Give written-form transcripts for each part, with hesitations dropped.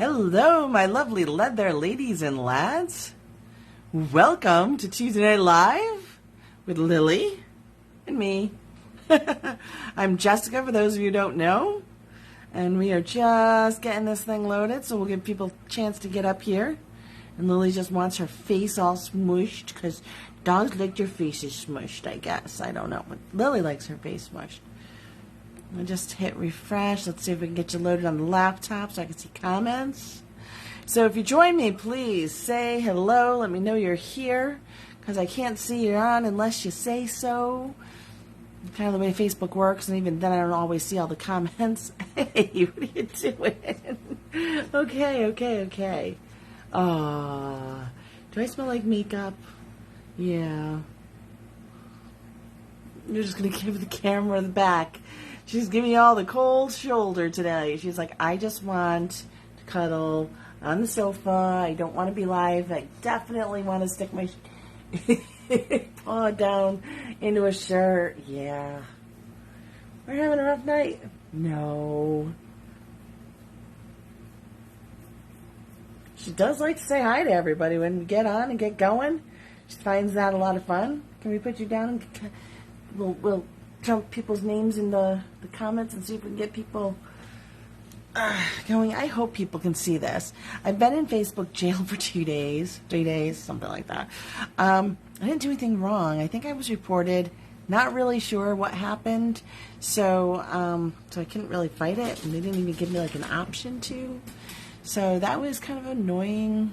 Hello, my lovely leather ladies and lads. Welcome to Tuesday Night Live with Lily and me. I'm Jessica, for those of you who don't know. And we are just getting this thing loaded, so we'll give people a chance to get up here. And Lily just wants her face all smushed, because dogs like your faces smushed, I guess. I don't know, but Lily likes her face smushed. I'll just hit refresh. Let's see if we can get you loaded on the laptop so I can see comments. So if you join me, please say hello. Let me know you're here, because I can't see you're on unless you say so. Kind of the way Facebook works, and even then I don't always see all the comments. Hey, what are you doing? Okay. Do I smell like makeup? Yeah. You're just going to give the camera the back. She's giving me all the cold shoulder today. She's like, I just want to cuddle on the sofa. I don't want to be live. I definitely want to stick my paw down into a shirt. Yeah. We're having a rough night. No. She does like to say hi to everybody when we get on and get going. She finds that a lot of fun. Can we put you down and we'll jump people's names in the comments and see if we can get people going. I hope people can see this. I've been in Facebook jail for 3 days, something like that. I didn't do anything wrong. I think I was reported. Not really sure what happened. So I couldn't really fight it, and they didn't even give me like an option to. So that was kind of annoying.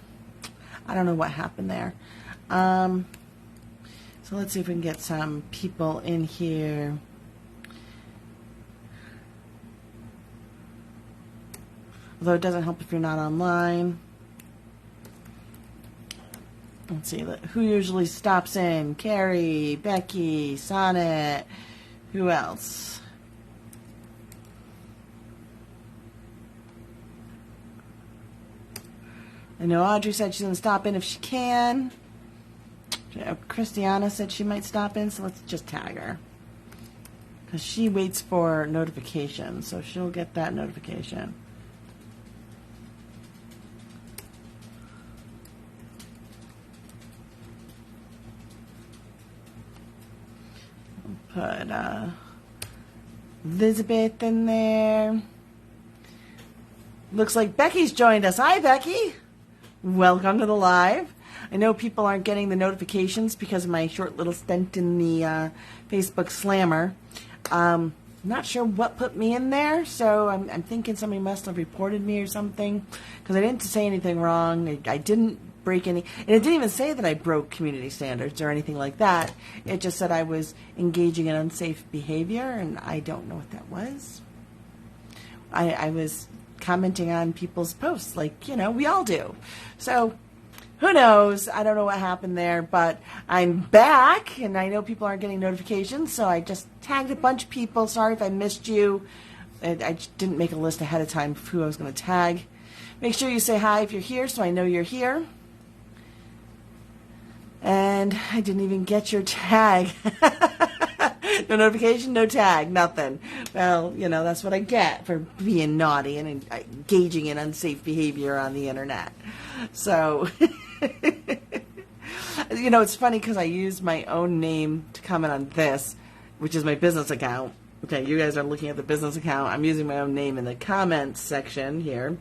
I don't know what happened there. So let's see if we can get some people in here. Although it doesn't help if you're not online. Let's see, who usually stops in? Carrie, Becky, Sonnet, who else? I know Audrey said she's going to stop in if she can. Christiana said she might stop in, so let's just tag her. Because she waits for notifications, so she'll get that notification. Put Elizabeth in there. Looks like Becky's joined us. Hi, Becky. Welcome to the live. I know people aren't getting the notifications because of my short little stint in the Facebook Slammer. Not sure what put me in there, so I'm thinking somebody must have reported me or something, because I didn't say anything wrong. I didn't break any, and it didn't even say that I broke community standards or anything like that. It just said I was engaging in unsafe behavior, and I don't know what that was. I was commenting on people's posts, like, we all do. So who knows? I don't know what happened there, but I'm back, and I know people aren't getting notifications, so I just tagged a bunch of people. Sorry if I missed you. I didn't make a list ahead of time of who I was going to tag. Make sure you say hi if you're here, so I know you're here. And I didn't even get your tag. No notification, no tag, nothing. Well, that's what I get for being naughty and engaging in unsafe behavior on the internet. So, it's funny because I use my own name to comment on this, which is my business account. Okay, you guys are looking at the business account. I'm using my own name in the comments section here.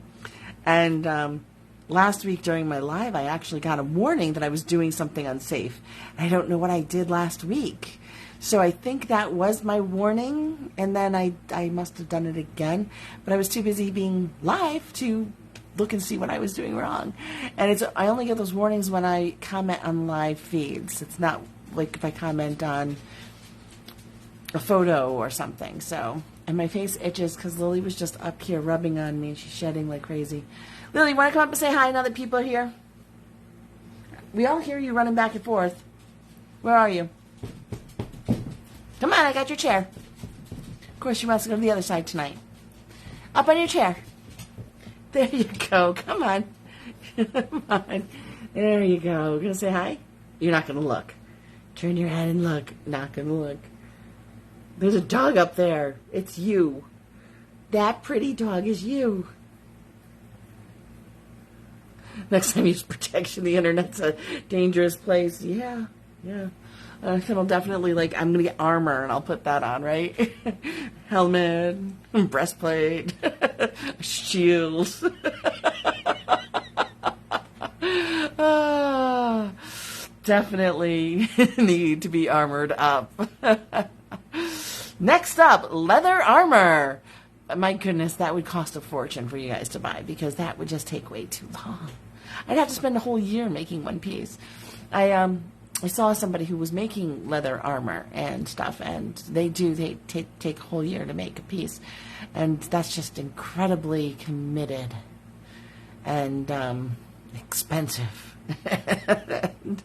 And last week during my live, I actually got a warning that I was doing something unsafe. I don't know what I did last week. So I think that was my warning, and then I must have done it again. But I was too busy being live to look and see what I was doing wrong. And I only get those warnings when I comment on live feeds. It's not like if I comment on a photo or something. So, and my face itches because Lily was just up here rubbing on me, and she's shedding like crazy. Lily, want to come up and say hi now that people are here? We all hear you running back and forth. Where are you? Come on, I got your chair. Of course, she wants to go to the other side tonight. Up on your chair. There you go. Come on. Come on. There you go. Gonna say hi? You're not gonna look. Turn your head and look. Not gonna look. There's a dog up there. It's you. That pretty dog is you. Next time you use protection, the internet's a dangerous place. Yeah, yeah. I'll definitely, like, I'm going to get armor, and I'll put that on, right? Helmet, breastplate, shield. Definitely need to be armored up. Next up, leather armor. My goodness, that would cost a fortune for you guys to buy, because that would just take way too long. I'd have to spend a whole year making one piece. I saw somebody who was making leather armor and stuff, and they take a whole year to make a piece, and that's just incredibly committed and expensive. And,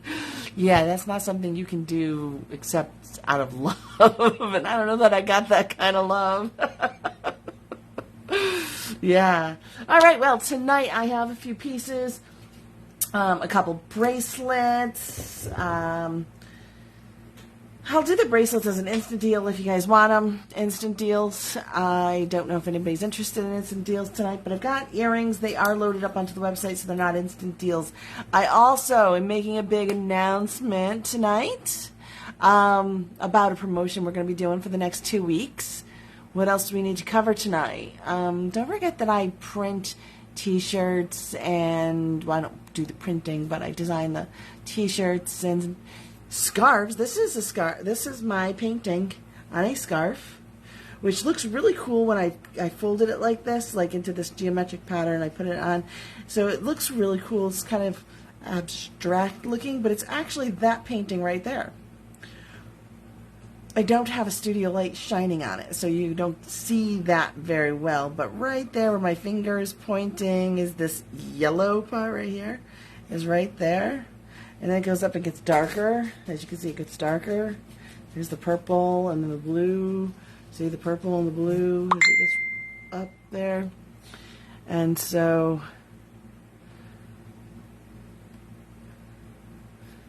yeah, that's not something you can do except out of love, and I don't know that I got that kind of love. Yeah. All right, well, tonight I have a few pieces. A couple bracelets. I'll do the bracelets as an instant deal if you guys want them. Instant deals. I don't know if anybody's interested in instant deals tonight, but I've got earrings. They are loaded up onto the website, so they're not instant deals. I also am making a big announcement tonight about a promotion we're going to be doing for the next 2 weeks. What else do we need to cover tonight? Don't forget that I print T-shirts, and well, I don't do the printing, but I design the T-shirts and scarves. This is a scarf. This is my painting on a scarf, which looks really cool when I folded it like this, like into this geometric pattern. I put it on, so it looks really cool. It's kind of abstract looking, but it's actually that painting right there. I don't have a studio light shining on it, so you don't see that very well. But right there where my finger is pointing is this yellow part right here, is right there. And then it goes up and gets darker. As you can see, it gets darker. There's the purple and then the blue. See the purple and the blue as it gets up there. And so,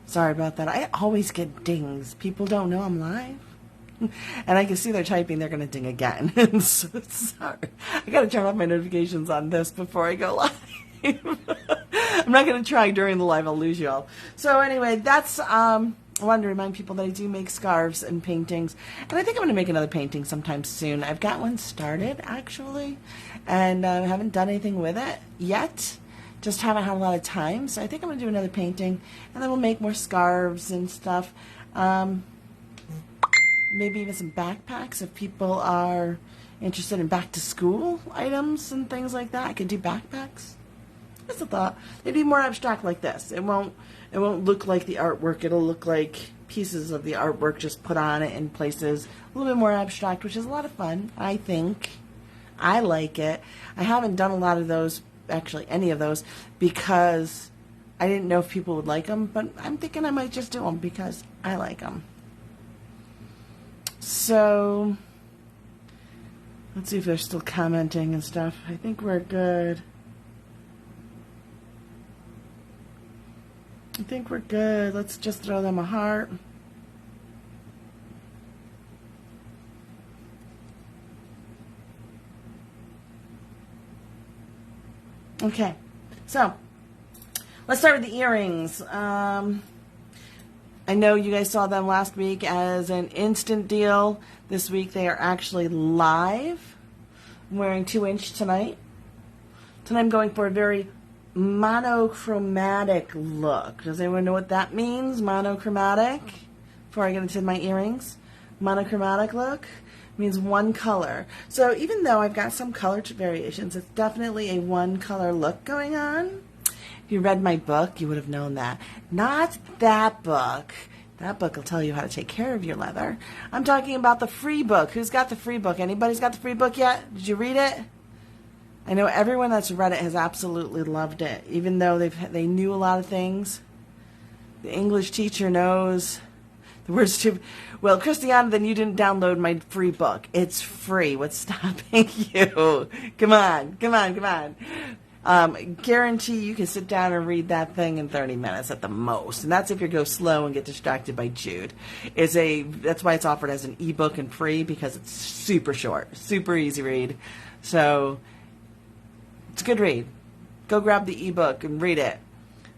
sorry about that. I always get dings. People don't know I'm live. And I can see they're typing, they're going to ding again. And so, sorry. I got to turn off my notifications on this before I go live. I'm not going to try during the live, I'll lose you all. So anyway, that's, I wanted to remind people that I do make scarves and paintings. And I think I'm going to make another painting sometime soon. I've got one started, actually. And I haven't done anything with it yet. Just haven't had a lot of time. So I think I'm going to do another painting. And then we'll make more scarves and stuff. Maybe even some backpacks if people are interested in back to school items and things like that. I could do backpacks. That's a thought. They'd be more abstract like this. It won't look like the artwork. It'll look like pieces of the artwork just put on it in places. A little bit more abstract, which is a lot of fun, I think. I like it. I haven't done a lot of those, actually any of those, because I didn't know if people would like them, but I'm thinking I might just do them because I like them. So, let's see if they're still commenting and stuff. I think we're good. I think we're good. Let's just throw them a heart. Okay, so let's start with the earrings. I know you guys saw them last week as an instant deal. This week they are actually live. I'm wearing 2-inch tonight. Tonight I'm going for a very monochromatic look. Does anyone know what that means? Monochromatic? Before I get into my earrings. Monochromatic look means one color. So even though I've got some color variations, it's definitely a one color look going on. If you read my book, you would have known that. Not that book. That book will tell you how to take care of your leather. I'm talking about the free book. Who's got the free book? Anybody's got the free book yet? Did you read it? I know everyone that's read it has absolutely loved it, even though they knew a lot of things. The English teacher knows the words too. Well, Christiana, then you didn't download my free book. It's free. What's stopping you? Come on, come on, come on. Guarantee you can sit down and read that thing in 30 minutes at the most. And that's if you go slow and get distracted by Jude. That's why it's offered as an ebook and free, because it's super short, super easy read. So it's a good read. Go grab the ebook and read it.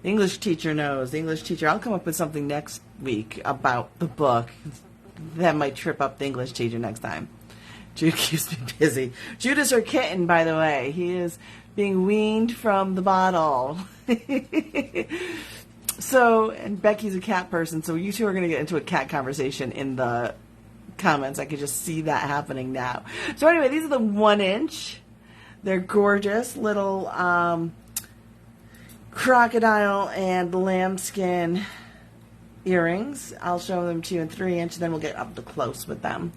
The English teacher knows. The English teacher, I'll come up with something next week about the book. That might trip up the English teacher next time. Jude keeps me busy. Jude is her kitten, by the way. He is being weaned from the bottle. So, and Becky's a cat person, so you two are going to get into a cat conversation in the comments. I can just see that happening now. So anyway, these are the 1-inch. They're gorgeous little crocodile and lambskin earrings. I'll show them to you in 3-inch, then we'll get up to close with them.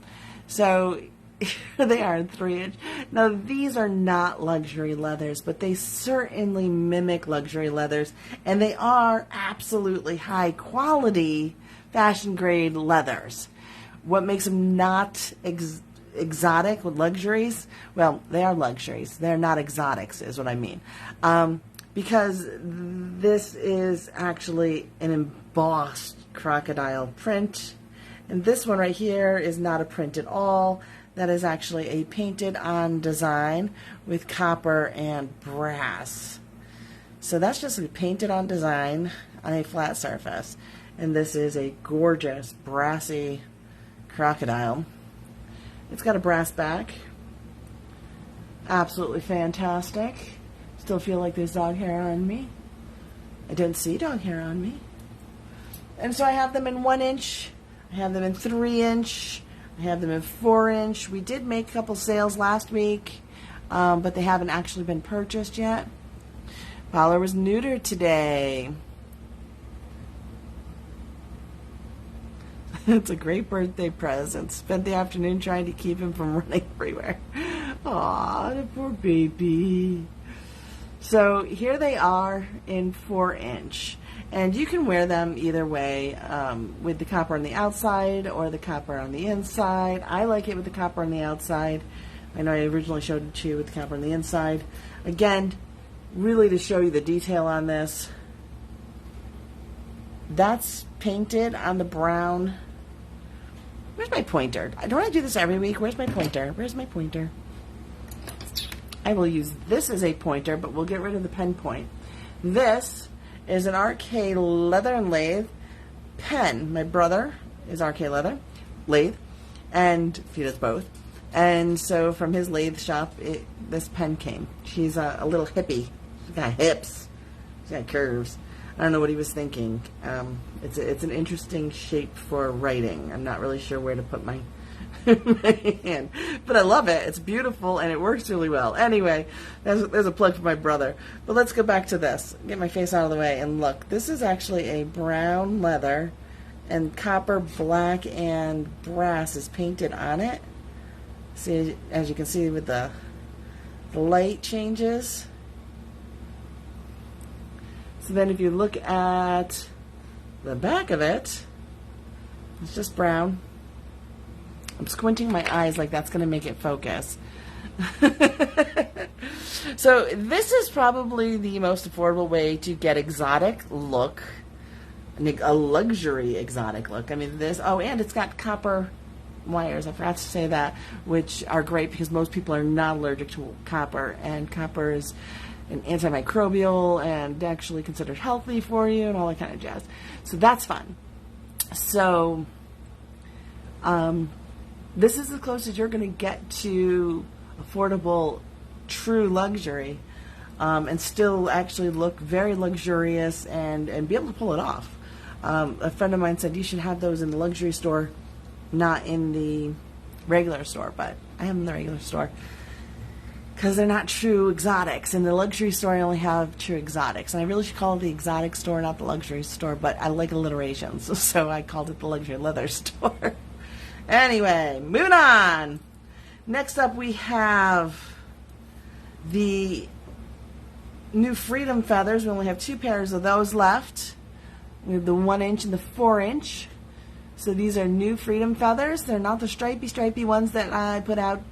So here they are in 3-inch. Now these are not luxury leathers, but they certainly mimic luxury leathers, and they are absolutely high quality fashion grade leathers. What makes them not exotic with luxuries? Well, they are luxuries. They're not exotics is what I mean. Because this is actually an embossed crocodile print. And this one right here is not a print at all. That is actually a painted on design with copper and brass. So that's just a painted on design on a flat surface. And this is a gorgeous brassy crocodile. It's got a brass back. Absolutely fantastic. Still feel like there's dog hair on me. I don't see dog hair on me. And so I have them in 1-inch. I have them in 3-inch. I have them in 4-inch. We did make a couple sales last week, but they haven't actually been purchased yet. Fowler was neutered today. It's a great birthday present. Spent the afternoon trying to keep him from running everywhere. Aw, the poor baby. So here they are in 4-inch. And you can wear them either way, with the copper on the outside or the copper on the inside. I like it with the copper on the outside. I know I originally showed it to you with the copper on the inside. Again, really to show you the detail on this, that's painted on the brown. Where's my pointer? Don't I do this every week? Where's my pointer? Where's my pointer? I will use this as a pointer, but we'll get rid of the pen point. This is an RK Leather and Lathe pen. My brother is RK Leather, Lathe, and he does both. And so from his lathe shop, this pen came. She's a little hippie. She's got hips. She's got curves. I don't know what he was thinking. It's an interesting shape for writing. I'm not really sure where to put my hand, but I love it. It's beautiful and it works really well. Anyway, there's a plug for my brother. But let's go back to this. Get my face out of the way and look. This is actually a brown leather, and copper, black, and brass is painted on it. See, as you can see with the light changes. So then if you look at the back of it, it's just brown. I'm squinting my eyes like that's going to make it focus. So this is probably the most affordable way to get exotic look, a luxury exotic look. I mean this, oh, and it's got copper wires, I forgot to say that, which are great because most people are not allergic to copper, and copper is an antimicrobial and actually considered healthy for you and all that kind of jazz. So that's fun. So this is the closest you're going to get to affordable, true luxury, and still actually look very luxurious and be able to pull it off. A friend of mine said you should have those in the luxury store, not in the regular store, but I have them in the regular store because they're not true exotics. In the luxury store, I only have true exotics, and I really should call it the exotic store, not the luxury store, but I like alliterations, so I called it the luxury leather store. Anyway, moving on. Next up, we have the new Freedom feathers. We only have 2 pairs of those left. We have the 1-inch and the 4-inch. So these are new Freedom feathers. They're not the stripy ones that I put out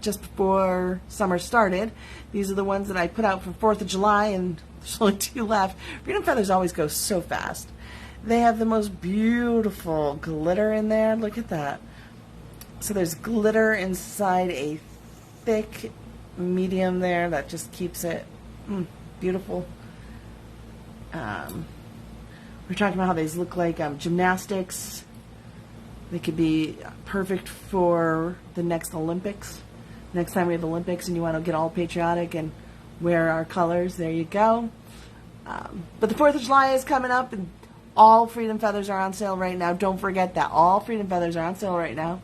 just before summer started. These are the ones that I put out for 4th of July, and there's only 2 left. Freedom feathers always go so fast. They have the most beautiful glitter in there. Look at that. So there's glitter inside a thick medium there that just keeps it beautiful. We're talking about how these look like gymnastics. They could be perfect for the next Olympics. Next time we have Olympics and you want to get all patriotic and wear our colors, there you go. But the 4th of July is coming up, and all Freedom Feathers are on sale right now. Don't forget that. All Freedom Feathers are on sale right now.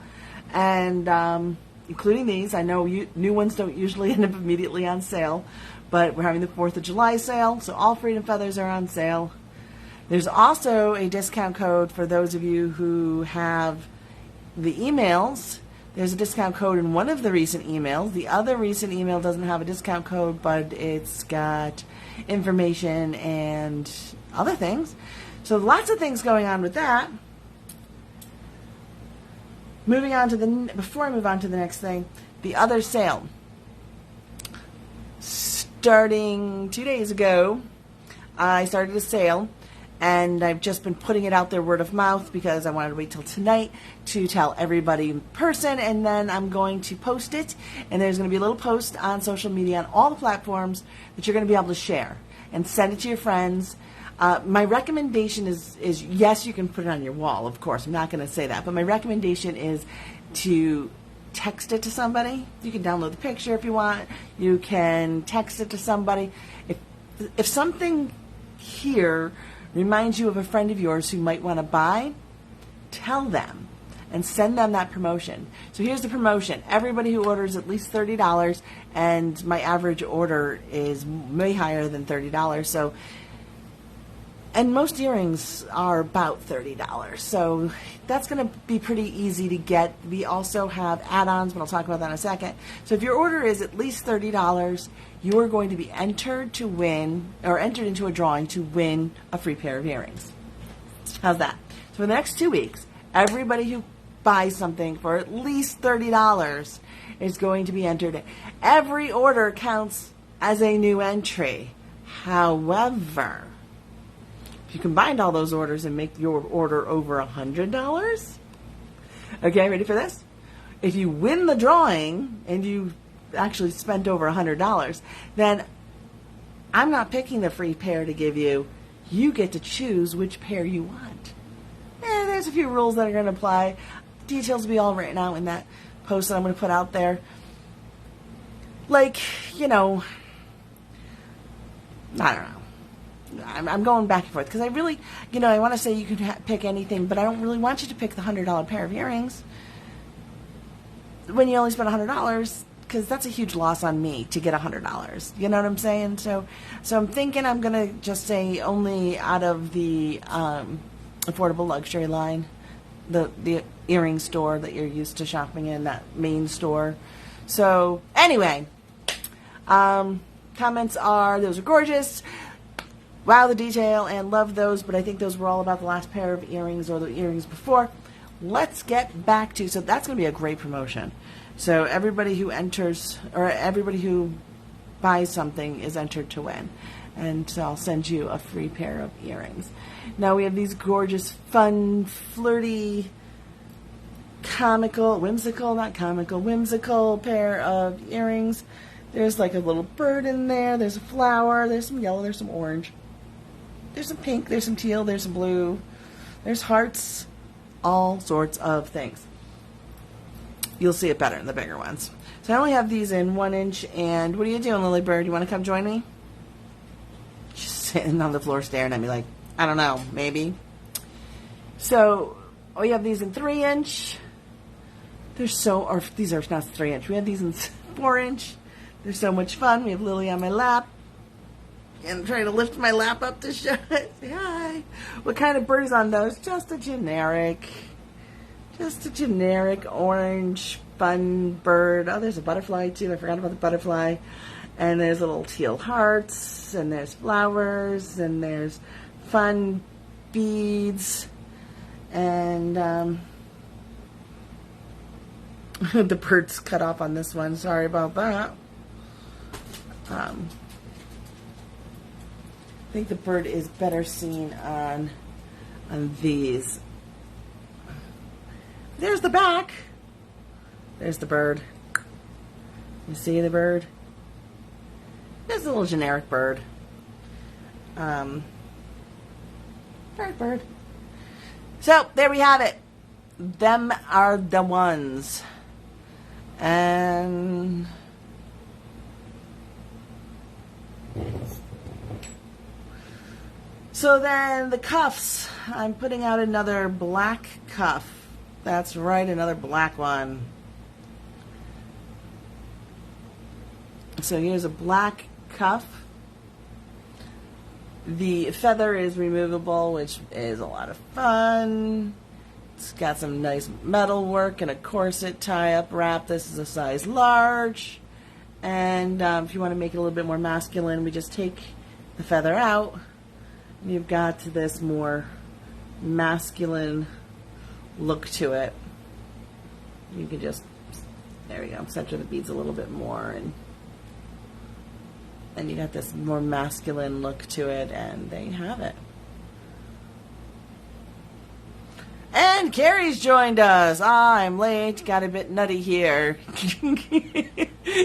And including these. I know new ones don't usually end up immediately on sale, but we're having the 4th of July sale, so all Freedom Feathers are on sale. There's also a discount code for those of you who have the emails. There's a discount code in one of the recent emails. The other recent email doesn't have a discount code, but it's got information and other things. So lots of things going on with that. Moving on to before I move on to the next thing, the other sale. Starting 2 days ago, I started a sale, and I've just been putting it out there word of mouth because I wanted to wait till tonight to tell everybody in person, and then I'm going to post it, and there's going to be a little post on social media on all the platforms that you're going to be able to share and send it to your friends. My recommendation is yes, you can put it on your wall, of course. I'm not going to say that, but my recommendation is to text it to somebody. You can download the picture if you want. You can text it to somebody. If something here reminds you of a friend of yours who might want to buy, tell them and send them that promotion. So here's the promotion. Everybody who orders at least $30, and my average order is way higher than $30. So, and most earrings are about $30. So that's going to be pretty easy to get. We also have add-ons, but I'll talk about that in a second. So if your order is at least $30, you are going to be entered to win, or entered into a drawing to win a free pair of earrings. How's that? So for the next 2 weeks, everybody who buys something for at least $30 is going to be entered. Every order counts as a new entry. However, if you combined all those orders and make your order over $100, okay, ready for this? If you win the drawing and you actually spent over $100, then I'm not picking the free pair to give you. You get to choose which pair you want. There's a few rules that are going to apply. Details will be all written out in that post that I'm going to put out there. Like, I don't know. I'm going back and forth because I really, I want to say you can pick anything, but I don't really want you to pick the $100 pair of earrings when you only spent $100, because that's a huge loss on me to get $100. You know what I'm saying? So I'm thinking I'm going to just say only out of the affordable luxury line, the earring store that you're used to shopping in, that main store. So anyway, comments are, those are gorgeous. Wow, the detail, and love those, but I think those were all about the last pair of earrings or the earrings before. Let's get back to, so that's going to be a great promotion. So everybody who enters, or everybody who buys something is entered to win. And so I'll send you a free pair of earrings. Now we have these gorgeous, fun, flirty, whimsical pair of earrings. There's like a little bird in there. There's a flower. There's some yellow. There's some orange. There's some pink. There's some teal. There's some blue. There's hearts. All sorts of things. You'll see it better in the bigger ones. So I only have these in 1 inch. And what are you doing, Lily Bird? You want to come join me? She's sitting on the floor staring at me like, I don't know, maybe. So we have these in 3 inch. These are not 3 inch. We have these in 4 inch. They're so much fun. We have Lily on my lap. And I'm trying to lift my lap up to show it. Say hi. What kind of bird is on those? Just a generic orange fun bird. Oh, there's a butterfly too. I forgot about the butterfly. And there's little teal hearts. And there's flowers. And there's fun beads. And the bird's cut off on this one. Sorry about that. I think the bird is better seen on these. There's the back. There's the bird. You see the bird? It's a little generic bird. Bird. So, there we have it. Them are the ones. And so then the cuffs. I'm putting out another black cuff. That's right, another black one. So here's a black cuff. The feather is removable, which is a lot of fun. It's got some nice metal work and a corset tie-up wrap. This is a size large. And if you want to make it a little bit more masculine, we just take the feather out. And you've got this more masculine look to it. You can just, there we go, center the beads a little bit more, and you got this more masculine look to it, and there you have it. And Carrie's joined us. I'm late, got a bit nutty here.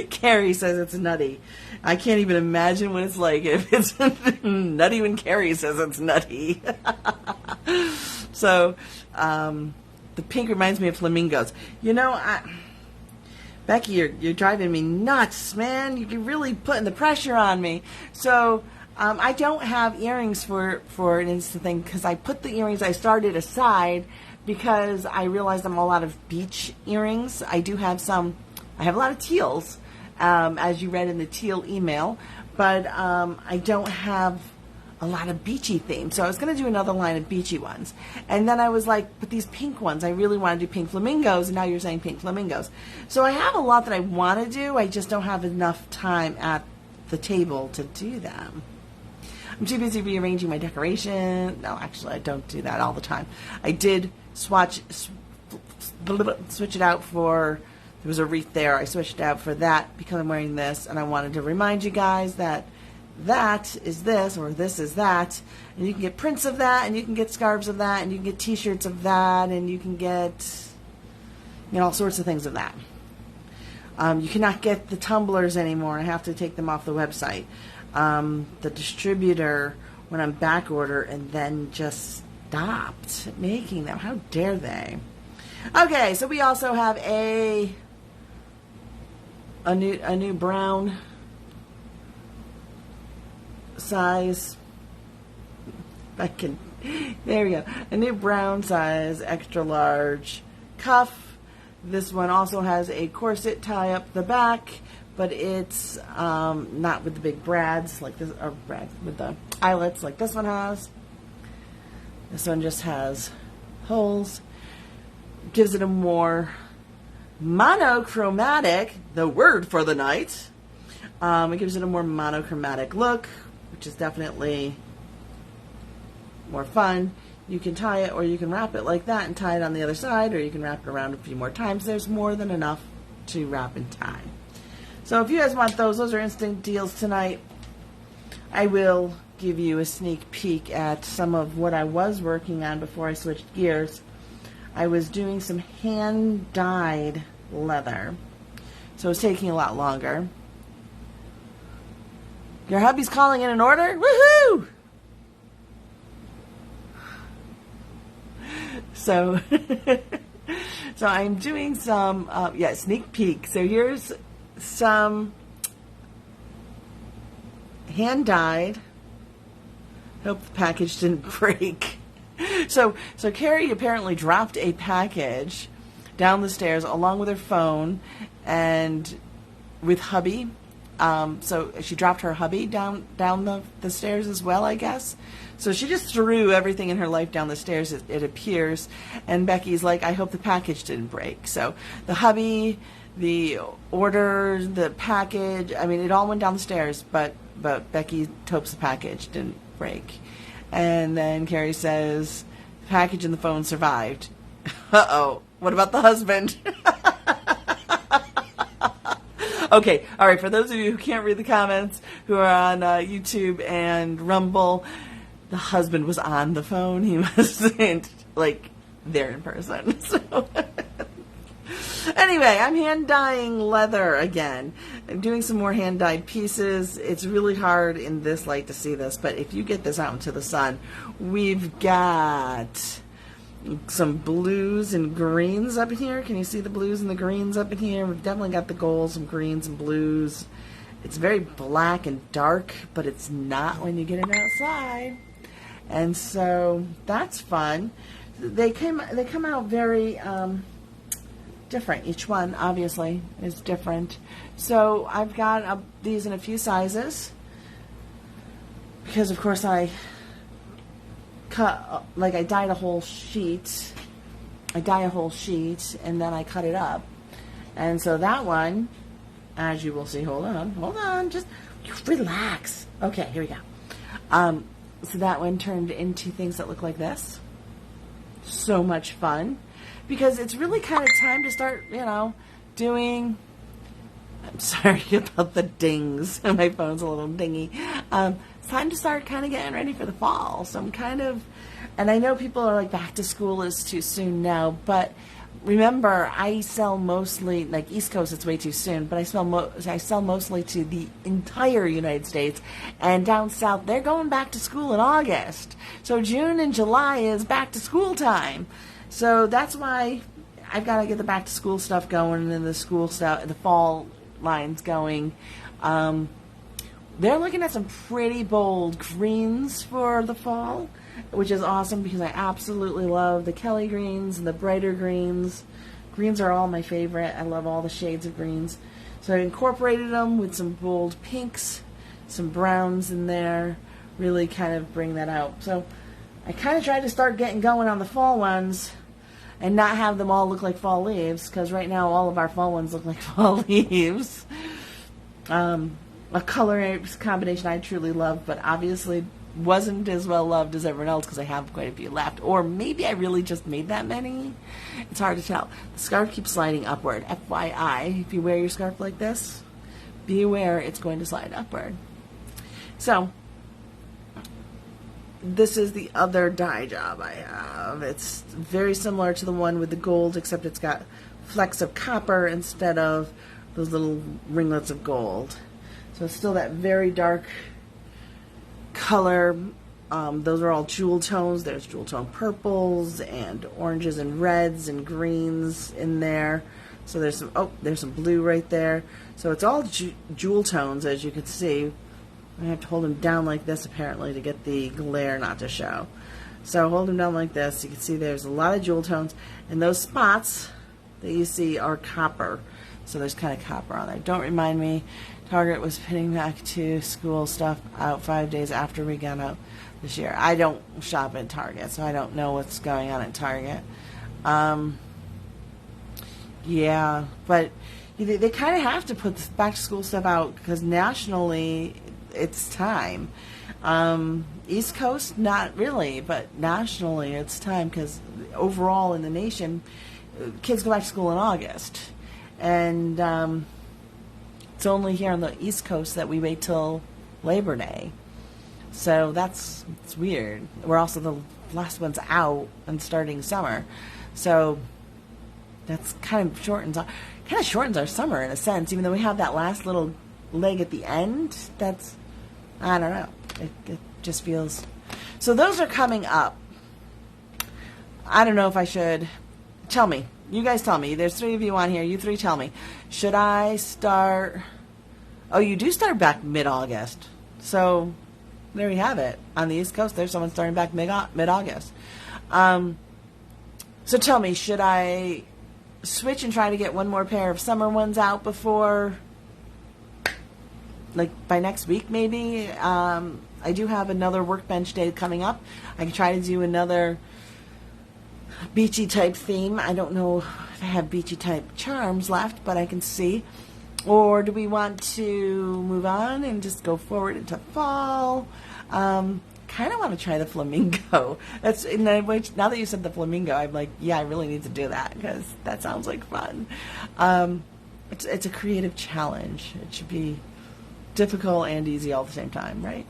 Carrie says it's nutty. I can't even imagine what it's like if it's nutty when Carrie says it's nutty. So, the pink reminds me of flamingos. You know, Becky, you're driving me nuts, man. You're really putting the pressure on me. So, I don't have earrings for an instant thing because I put the earrings I started aside because I realized I'm all out of beach earrings. I do have some. I have a lot of teals, as you read in the teal email, but I don't have a lot of beachy themes. So I was going to do another line of beachy ones. And then I was like, but these pink ones, I really want to do pink flamingos, and now you're saying pink flamingos. So I have a lot that I want to do. I just don't have enough time at the table to do them. I'm too busy rearranging my decoration. No, actually, I don't do that all the time. I did switch it out for, there was a wreath there. I switched it out for that because I'm wearing this, and I wanted to remind you guys that that is this, or this is that, and you can get prints of that, and you can get scarves of that, and you can get t-shirts of that, and you can get, you know, all sorts of things of that. You cannot get the tumblers anymore. I have to take them off the website. The distributor went on back order and then just stopped making them. How dare they? Okay, so we also have a new brown size. There we go. A new brown size, extra large cuff. This one also has a corset tie up the back, but it's not with the big brads like this, or brads with the eyelets like this one has. This one just has holes. Gives it a more monochromatic, the word for the night. It gives it a more monochromatic look, which is definitely more fun. You can tie it, or you can wrap it like that and tie it on the other side, or you can wrap it around a few more times. There's more than enough to wrap and tie. So if you guys want those are instant deals tonight. I will give you a sneak peek at some of what I was working on before I switched gears. I was doing some hand-dyed leather, so it's taking a lot longer. Your hubby's calling in an order? Woohoo! So, so I'm doing some, sneak peek. So here's some hand-dyed. Hope the package didn't break. So Carrie apparently dropped a package down the stairs along with her phone and with hubby. So she dropped her hubby down the stairs as well, I guess. So she just threw everything in her life down the stairs, it appears. And Becky's like, I hope the package didn't break. So the hubby, the order, the package, I mean, it all went down the stairs, but Becky hopes the package didn't break. And then Carrie says, the package and the phone survived. Uh-oh. What about the husband? Okay, all right, for those of you who can't read the comments, who are on YouTube and Rumble, the husband was on the phone. He wasn't, like, there in person. So, Anyway, I'm hand dyeing leather again. I'm doing some more hand dyed pieces. It's really hard in this light to see this, but if you get this out into the sun, we've got some blues and greens up here. Can you see the blues and the greens up in here? We've definitely got the gold, some greens and blues. It's very black and dark, but it's not when you get it outside. And so that's fun. They come out very different. Each one obviously is different. So I've got these in a few sizes because of course I cut, I dyed a whole sheet. I dye a whole sheet and then I cut it up. And so that one, as you will see, hold on, just relax. Okay, here we go. So that one turned into things that look like this. So much fun. Because it's really kind of time to start, doing... I'm sorry about the dings. My phone's a little dingy. It's time to start kind of getting ready for the fall. So I'm kind of... And I know people are like, back to school is too soon now, but... Remember, I sell mostly, like East Coast, it's way too soon, but I sell mostly to the entire United States. And down south, they're going back to school in August. So June and July is back to school time. So that's why I've got to get the back to school stuff going and the school stuff, the fall lines going. They're looking at some pretty bold greens for the fall, which is awesome because I absolutely love the Kelly greens and the brighter greens. Greens are all my favorite. I love all the shades of greens. So I incorporated them with some bold pinks, some browns in there, really kind of bring that out. So I kind of tried to start getting going on the fall ones and not have them all look like fall leaves, because right now all of our fall ones look like fall leaves. A color combination I truly love, but obviously wasn't as well loved as everyone else because I have quite a few left. Or maybe I really just made that many. It's hard to tell. The scarf keeps sliding upward. FYI, if you wear your scarf like this, be aware it's going to slide upward. So, this is the other dye job I have. It's very similar to the one with the gold, except it's got flecks of copper instead of those little ringlets of gold. So it's still that very dark color. Those are all jewel tones. There's jewel tone purples and oranges and reds and greens in there. So there's some blue right there. So it's all jewel tones, as you can see. I have to hold them down like this apparently to get the glare not to show. So hold them down like this. You can see there's a lot of jewel tones, and those spots that you see are copper. So there's kind of copper on there. Don't remind me. Target was putting back to school stuff out 5 days after we got out this year. I don't shop at Target, so I don't know what's going on at Target. Yeah, but they kind of have to put this back to school stuff out because nationally it's time. East Coast, not really, but nationally it's time because overall in the nation, kids go back to school in August. And it's only here on the East Coast that we wait till Labor Day. So it's weird. We're also the last ones out and starting summer. So that's kind of shortens our summer in a sense, even though we have that last little leg at the end. That's, I don't know. It just feels... So those are coming up. I don't know if I should... Tell me. You guys tell me. There's 3 of you on here. You 3 tell me. Should I start... Oh, you do start back mid-August. So, there you have it. On the East Coast, there's someone starting back mid-August. So tell me, should I switch and try to get one more pair of summer ones out before... Like, by next week, maybe? I do have another workbench day coming up. I can try to do another... beachy type theme. I don't know if I have beachy type charms left, but I can see. Or do we want to move on and just go forward into fall? Kind of want to try the flamingo. That's now that you said the flamingo, I'm like, yeah, I really need to do that because that sounds like fun. It's a creative challenge. It should be difficult and easy all at the same time, right?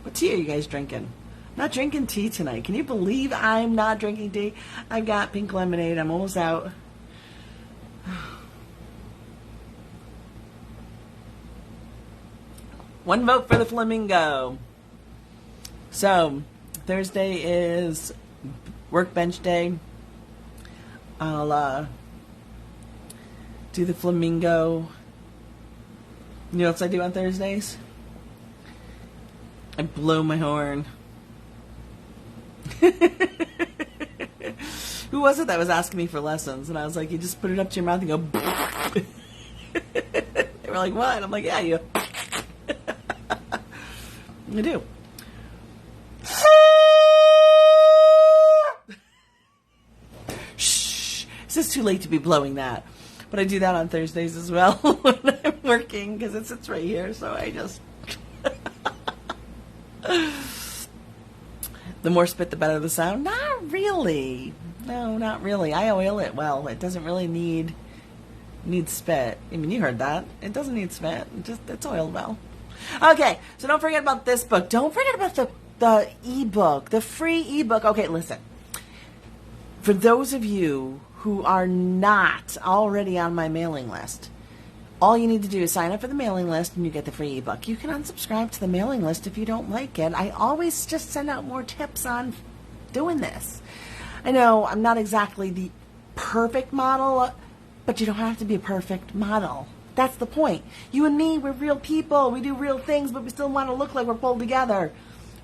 What tea are you guys drinking? Not drinking tea tonight. Can you believe I'm not drinking tea? I've got pink lemonade. I'm almost out. One vote for the flamingo. So, Thursday is workbench day. I'll do the flamingo. You know what else I do on Thursdays? I blow my horn. Who was it that was asking me for lessons? And I was like, you just put it up to your mouth and go. They were like, what? I'm like, yeah, you. I do. Shh. It's too late to be blowing that. But I do that on Thursdays as well when I'm working because it sits right here. So I just. The more spit, the better the sound. Not really. No, not really. I oil it well. It doesn't really need spit. I mean, you heard that. It doesn't need spit. It's oiled well. Okay, so don't forget about this book. Don't forget about the ebook, the free ebook. Okay, listen. For those of you who are not already on my mailing list, all you need to do is sign up for the mailing list and you get the free ebook. You can unsubscribe to the mailing list if you don't like it. I always just send out more tips on doing this. I know I'm not exactly the perfect model, but you don't have to be a perfect model. That's the point. You and me, we're real people. We do real things, but we still want to look like we're pulled together.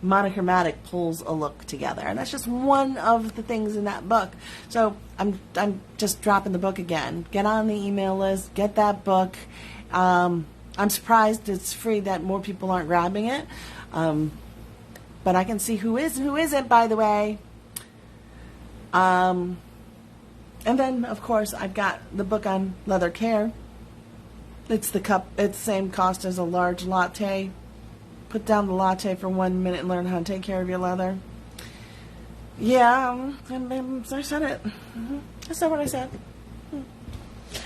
Monochromatic pulls a look together, and that's just one of the things in that book. So I'm just dropping the book again. Get on the email list, get that book. I'm surprised it's free that more people aren't grabbing it, but I can see who is and who isn't, by the way. And then of course I've got the book on leather care. It's the same cost as a large latte. Put down the latte for 1 minute and learn how to take care of your leather. Yeah, I said it. I said what I said.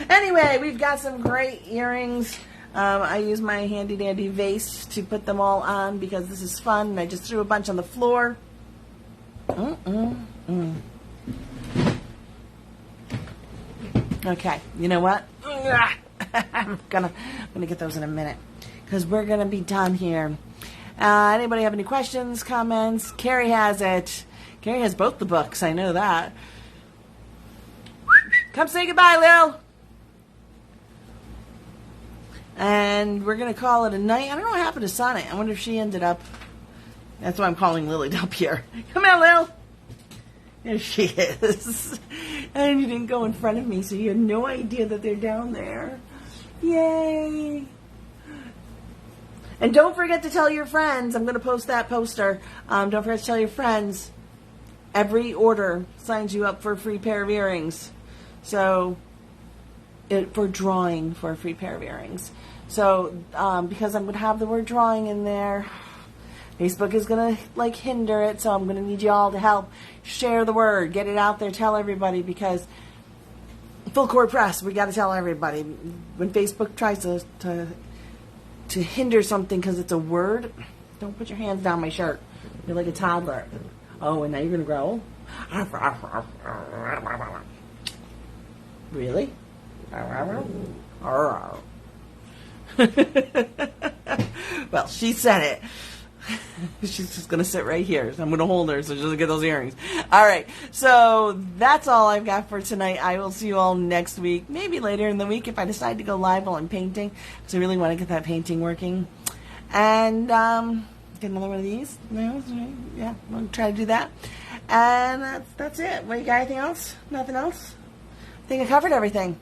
Anyway, we've got some great earrings. I use my handy dandy vase to put them all on because this is fun. And I just threw a bunch on the floor. Okay, you know what? I'm gonna get those in a minute because we're gonna be done here. Anybody have any questions, comments? Carrie has it. Carrie has both the books. I know that. Come say goodbye, Lil. And we're gonna call it a night. I don't know what happened to Sonnet. I wonder if she ended up. That's why I'm calling Lily up here. Come here, Lil. There she is. And you didn't go in front of me, so you had no idea that they're down there. Yay! And don't forget to tell your friends. I'm going to post that poster. Don't forget to tell your friends. Every order signs you up for a free pair of earrings. So, for drawing for a free pair of earrings. So, because I'm going to have the word drawing in there, Facebook is going to hinder it. So I'm going to need you all to help share the word, get it out there, tell everybody, because full court press, we got to tell everybody. When Facebook tries to hinder something because it's a word, don't put your hands down my shirt. You're like a toddler. Oh, and now you're going to growl? Really? Well, she said it. She's just going to sit right here. So I'm going to hold her so she doesn't get those earrings. All right. So that's all I've got for tonight. I will see you all next week. Maybe later in the week if I decide to go live while I'm painting. Because I really want to get that painting working. And get another one of these. Yeah, I'll try to do that. And that's it. What, you got anything else? Nothing else? I think I covered everything.